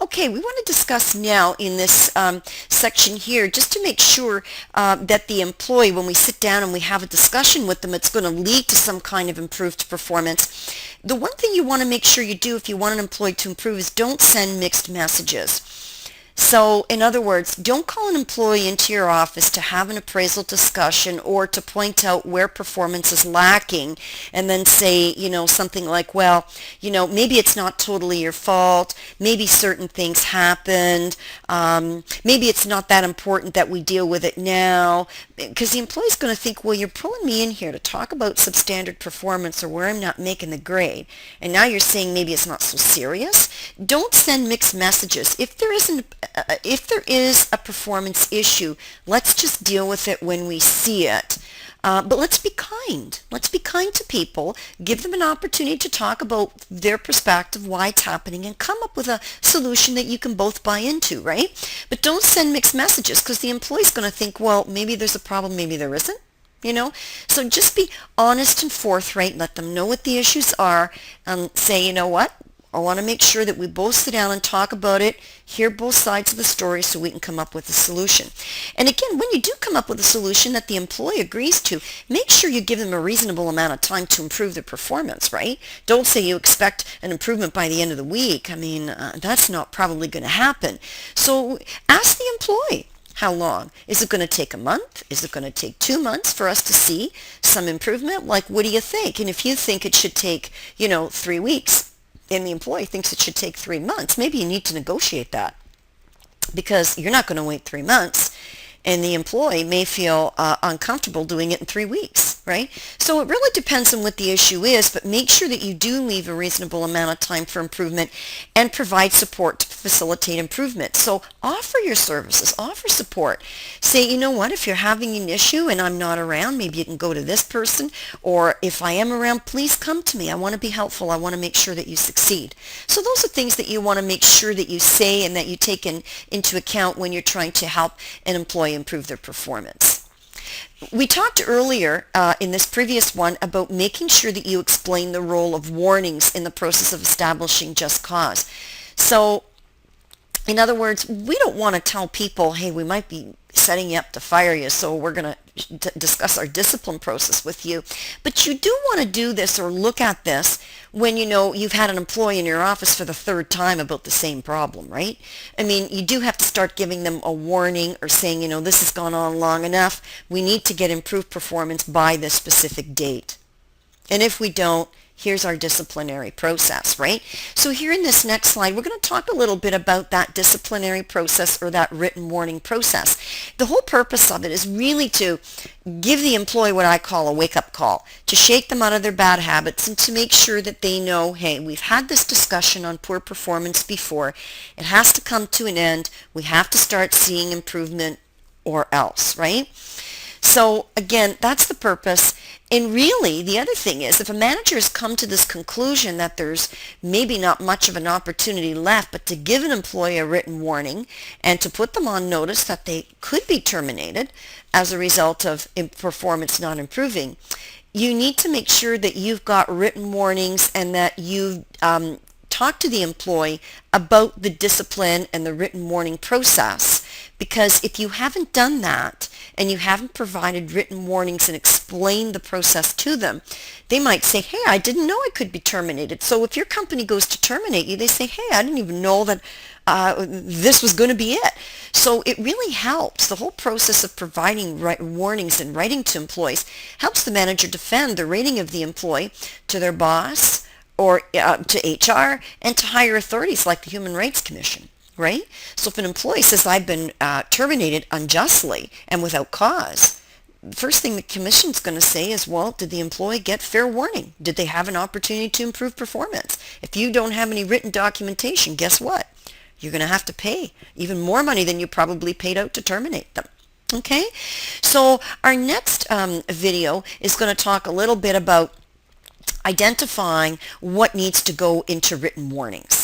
Okay, we want to discuss now in this section here, just to make sure that the employee, when we sit down and we have a discussion with them, it's going to lead to some kind of improved performance. The one thing you want to make sure you do if you want an employee to improve is don't send mixed messages. So, in other words, don't call an employee into your office to have an appraisal discussion or to point out where performance is lacking and then say, something like, well, maybe it's not totally your fault. Maybe certain things happened. Maybe it's not that important that we deal with it now. Because the employee's going to think, well, you're pulling me in here to talk about substandard performance or where I'm not making the grade. And now you're saying maybe it's not so serious. Don't send mixed messages. If there is a performance issue, let's just deal with it when we see it. But let's be kind. Let's be kind to people. Give them an opportunity to talk about their perspective, why it's happening, and come up with a solution that you can both buy into, right? But don't send mixed messages because the employee's going to think, well, maybe there's a problem, maybe there isn't. So just be honest and forthright. Let them know what the issues are. Say, you know what? I want to make sure that we both sit down and talk about it, hear both sides of the story so we can come up with a solution. And again, when you do come up with a solution that the employee agrees to, make sure you give them a reasonable amount of time to improve their performance, right? Don't say you expect an improvement by the end of the week. I mean, that's not probably going to happen. So ask the employee. How long? Is it going to take a month? Is it going to take 2 months for us to see some improvement? Like, what do you think? And if you think it should take, 3 weeks, and the employee thinks it should take 3 months, maybe you need to negotiate that because you're not going to wait 3 months and the employee may feel uncomfortable doing it in 3 weeks, right? So it really depends on what the issue is, but make sure that you do leave a reasonable amount of time for improvement and provide support to facilitate improvement. So offer your services, offer support. Say, you know what, if you're having an issue and I'm not around, maybe you can go to this person, or if I am around, please come to me. I want to be helpful. I want to make sure that you succeed. So those are things that you want to make sure that you say and that you take into account when you're trying to help an employee improve their performance. We talked earlier in this previous one about making sure that you explain the role of warnings in the process of establishing just cause. So, in other words, we don't want to tell people, hey, we might be setting you up to fire you, so we're going to discuss our discipline process with you. But you do want to do this or look at this when you've had an employee in your office for the third time about the same problem, right? I mean, you do have to start giving them a warning or saying, this has gone on long enough. We need to get improved performance by this specific date. And if we don't, here's our disciplinary process, right? So here in this next slide, we're going to talk a little bit about that disciplinary process or that written warning process. The whole purpose of it is really to give the employee what I call a wake-up call, to shake them out of their bad habits and to make sure that they know, hey, we've had this discussion on poor performance before. It has to come to an end. We have to start seeing improvement or else, right? So again, that's the purpose. And really, the other thing is, if a manager has come to this conclusion that there's maybe not much of an opportunity left, but to give an employee a written warning and to put them on notice that they could be terminated as a result of performance not improving, you need to make sure that you've got written warnings and that you've talked to the employee about the discipline and the written warning process. Because if you haven't done that and you haven't provided written warnings and explained the process to them, they might say, hey, I didn't know I could be terminated. So if your company goes to terminate you, they say, hey, I didn't even know that this was going to be it. So it really helps. The whole process of providing warnings and writing to employees helps the manager defend the rating of the employee to their boss or to HR and to higher authorities like the Human Rights Commission. Right? So if an employee says, I've been terminated unjustly and without cause, the first thing the commission's going to say is, well, did the employee get fair warning? Did they have an opportunity to improve performance? If you don't have any written documentation, guess what? You're going to have to pay even more money than you probably paid out to terminate them. Okay? So our next video is going to talk a little bit about identifying what needs to go into written warnings.